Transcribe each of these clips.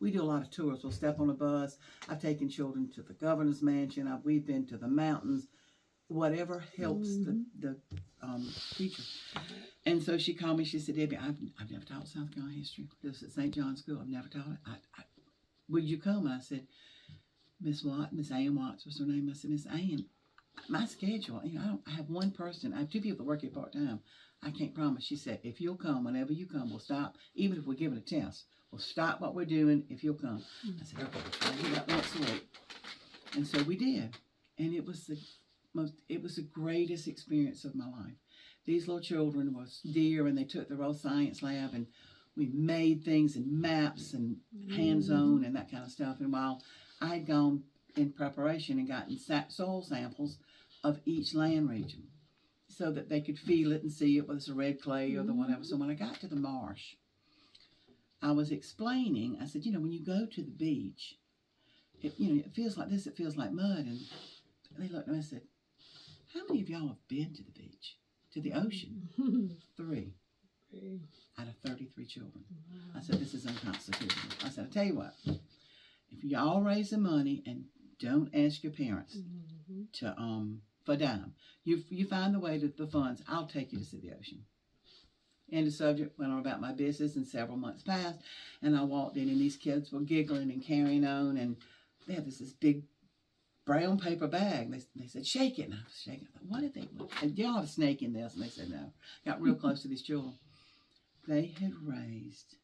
we do a lot of tours. We'll step on a bus. I've taken children to the governor's mansion. We've been to the mountains. Whatever helps the teacher. And so she called me. She said, Debbie, I've never taught South Carolina history. This is at St. John's School. I've never taught it. Would you come? And I said, Miss Ann Watts was her name. I said, Miss Ann, my schedule, I have one person. I have two people that work here part-time. I can't promise. She said, if you'll come, whenever you come, we'll stop. Even if we're giving a test, we'll stop what we're doing if you'll come. I said, okay, we'll try to do that once a week. And so we did. And it was the greatest experience of my life. These little children were dear, and they took their old science lab, and we made things and maps and hands-on and that kind of stuff. And while I had gone in preparation and gotten soil samples of each land region so that they could feel it and see it, whether it's a red clay or the whatever. So when I got to the marsh, I was explaining, I said, when you go to the beach, it feels like this, it feels like mud. And they looked at me and said, how many of y'all have been to the beach, to the ocean? 3 out of 33 children. I said, this is unconstitutional. I said, I'll tell you what, if y'all raise the money and don't ask your parents to for a dime, you find the way to the funds, I'll take you to see the ocean. End of subject. Went on about my business, and several months passed, and I walked in, and these kids were giggling and carrying on, and they had this big brown paper bag. They said, shake it. And I was shaking. I thought, what did they want? And do y'all have a snake in this? And they said, no. Got real close to these children. They had raised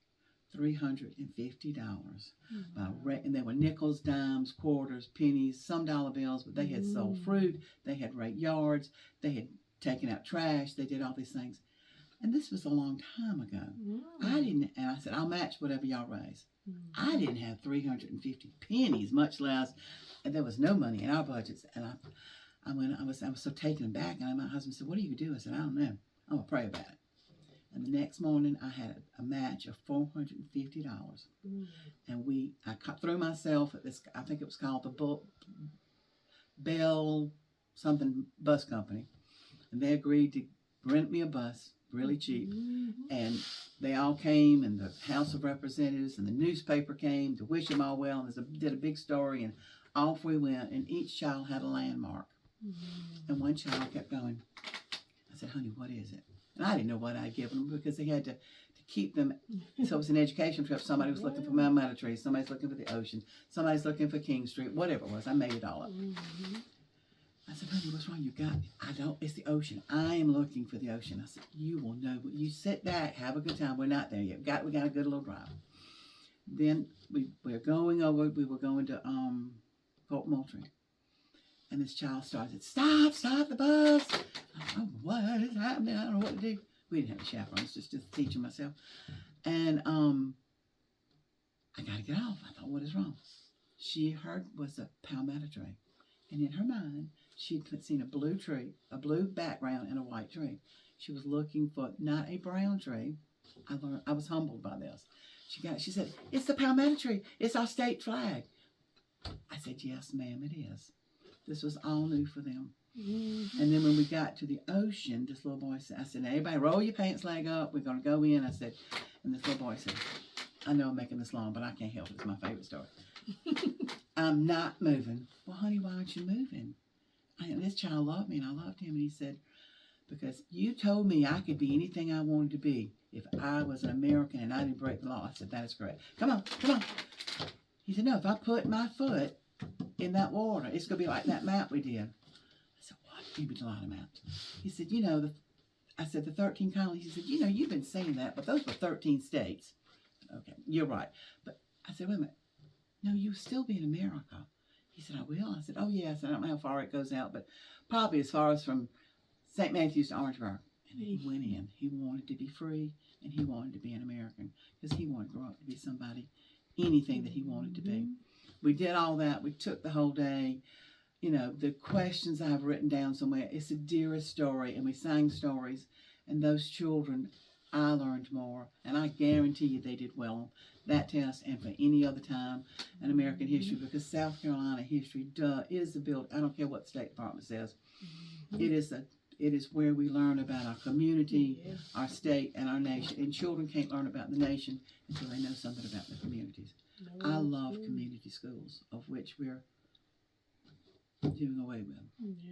$350. And they were nickels, dimes, quarters, pennies, some dollar bills, but they had sold fruit. They had raked yards. They had taken out trash. They did all these things. And this was a long time ago. And I said, I'll match whatever y'all raise. I didn't have 350 pennies, much less, and there was no money in our budgets. And I was so taken aback. And my husband said, what do you do? I said, I don't know. I'm going to pray about it. And the next morning, I had a match of $450. And I threw myself at this, I think it was called the Bell something bus company. And they agreed to rent me a bus, really cheap. And they all came, and the House of Representatives and the newspaper came to wish them all well. And did a big story, and off we went. And each child had a landmark. And one child kept going. I said, honey, what is it? And I didn't know what I'd given them, because they had to keep them. So it was an education trip. Somebody was looking for Mount Tree. Somebody's looking for the ocean. Somebody's looking for King Street. Whatever it was, I made it all up. I said, honey, what's wrong? You got it. I don't. It's the ocean. I am looking for the ocean. I said, you will know. You sit back, have a good time. We're not there yet. We got a good little drive. Then we were going to Fort Moultrie. And this child started, stop the bus. I don't know what is happening. I don't know what to do. We didn't have a chaperone, just teaching myself. And I got to get off. I thought, what is wrong? She heard was a palmetto tree. And in her mind, she'd seen a blue tree, a blue background, and a white tree. She was looking for not a brown tree. I was humbled by this. She said, it's the palmetto tree. It's our state flag. I said, yes, ma'am, it is. This was all new for them. And then when we got to the ocean, this little boy said, I said, now everybody roll your pants leg up. We're going to go in. I said, and this little boy said, I know I'm making this long, but I can't help it. It's my favorite story. I'm not moving. Well, honey, why aren't you moving? And this child loved me, and I loved him. And he said, because you told me I could be anything I wanted to be if I was an American and I didn't break the law. I said, that is correct. Come on. He said, no, if I put my foot in that water, it's going to be like that map we did. I said, what? You did a lot of maps. He said, I said, the 13 colonies. He said, you've been saying that, but those were 13 states. Okay, you're right. But I said, wait a minute. No, you'll still be in America. He said, I will. I said, oh, yes. I don't know how far it goes out, but probably as far as from St. Matthews to Orangeburg. And he went in. He wanted to be free, and he wanted to be an American, because he wanted to grow up to be somebody, anything that he wanted to be. We did all that. We took the whole day. The questions I've written down somewhere, it's the dearest story, and we sang stories, and those children, I learned more, and I guarantee you they did well on that test and for any other time in American history, because South Carolina history is the build. I don't care what the State Department says. It is where we learn about our community, our state, and our nation. And children can't learn about the nation until they know something about their communities. I 50 schools, of which we're doing away with.